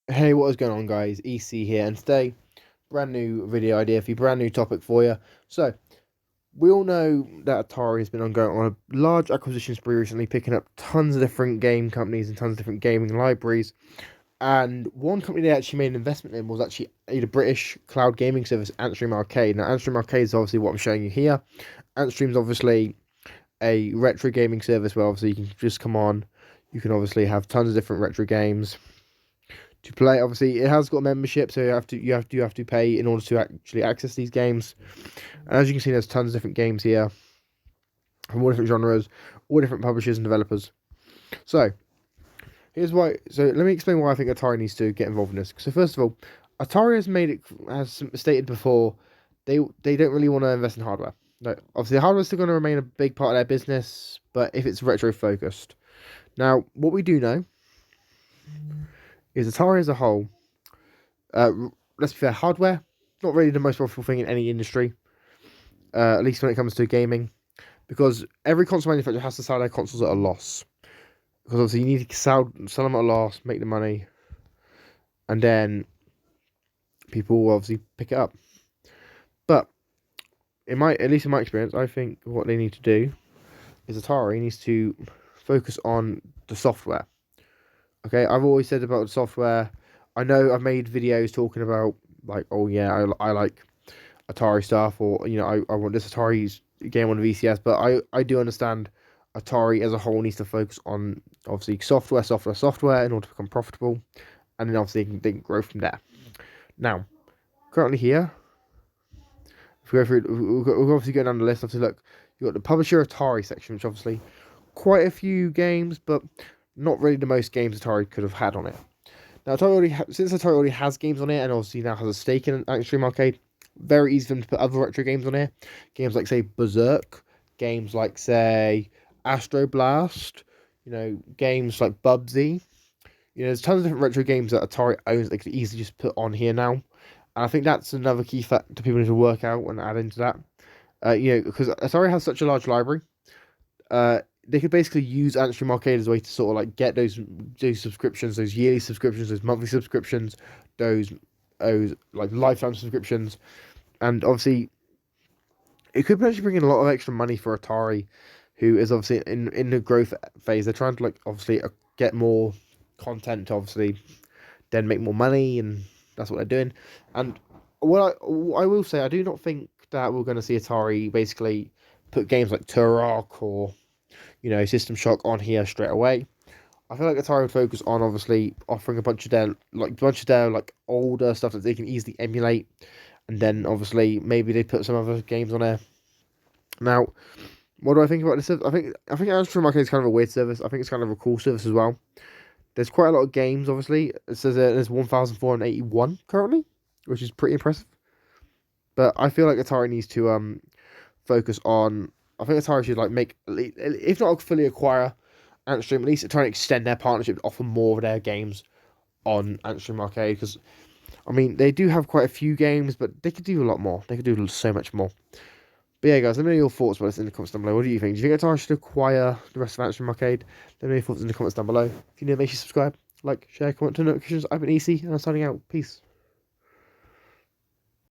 Hey, what is going on, guys? EC here, and today, brand new video idea for you, brand new topic for you. So, we all know that Atari has been ongoing on a large acquisition spree recently, picking up tons of different game companies and tons of different gaming libraries. And one company they actually made an investment in was actually a British cloud gaming service, Antstream Arcade. Now, Antstream Arcade is obviously what I'm showing you here. Antstream's obviously a retro gaming service where obviously you can just come on, you can obviously have tons of different retro games to play. Obviously, it has got membership, so you have to pay in order to actually access these games. And as you can see, there's tons of different games here from all different genres, all different publishers and developers. So here's why. So let me explain why I think Atari needs to get involved in this. So first of all, Atari has stated before they don't really want to invest in hardware. No, obviously, the hardware is still going to remain a big part of their business, but if it's retro focused. Now, what we do know is Atari as a whole. Uh, let's be fair, hardware not really the most profitable thing in any industry, at least when it comes to gaming, because every console manufacturer has to sell their consoles at a loss. Because obviously you need to sell them at a loss, make the money, and then people will obviously pick it up. But at least in my experience, I think what they need to do is Atari needs to focus on the software. Okay, I've always said about the software. I know I've made videos talking about like, oh yeah, I like Atari stuff, or I want this Atari game on VCS, but I do understand Atari as a whole needs to focus on obviously software in order to become profitable, and then obviously they can grow from there. Now, currently here, if we go through, we'll obviously go down the list. Obviously, look, you've got the publisher Atari section, which obviously quite a few games, but not really the most games Atari could have had on it. Now, since Atari already has games on it, and obviously now has a stake in Antstream Arcade, very easy for them to put other retro games on here. Games like, say, Berserk, games like, say, Astro Blast, games like Bubsy. There's tons of different retro games that Atari owns that they could easily just put on here now. And I think that's another key factor people need to work out and add into that. Because Atari has such a large library, they could basically use Antstream Arcade as a way to sort of like get those subscriptions, those yearly subscriptions, those monthly subscriptions, those like lifetime subscriptions, and obviously it could potentially bring in a lot of extra money for Atari, who is obviously in the growth phase. They're trying to like obviously get more content, to obviously then make more money, and that's what they're doing. And what I will say, I do not think that we're going to see Atari basically put games like Turok or System Shock on here straight away. I feel like Atari would focus on obviously offering a bunch of their older stuff that they can easily emulate, and then obviously maybe they put some other games on there. Now, what do I think about this? I think Antstream Arcade is kind of a weird service. I think it's kind of a cool service as well. There's quite a lot of games. Obviously, it says there's 1,481 currently, which is pretty impressive. But I feel like Atari needs to focus on. I think Atari should like make, if not fully acquire Antstream, at least try and extend their partnership to offer more of their games on Antstream Arcade, because I mean they do have quite a few games, but they could do a lot more. They could do so much more. But yeah, guys, let me know your thoughts about this in the comments down below. What do you think? Do you think Atari should acquire the rest of Antstream Arcade? Let me know your thoughts in the comments down below. If you're new, make sure you subscribe, like, share, comment, turn notifications. I've been EC, and I'm signing out. Peace.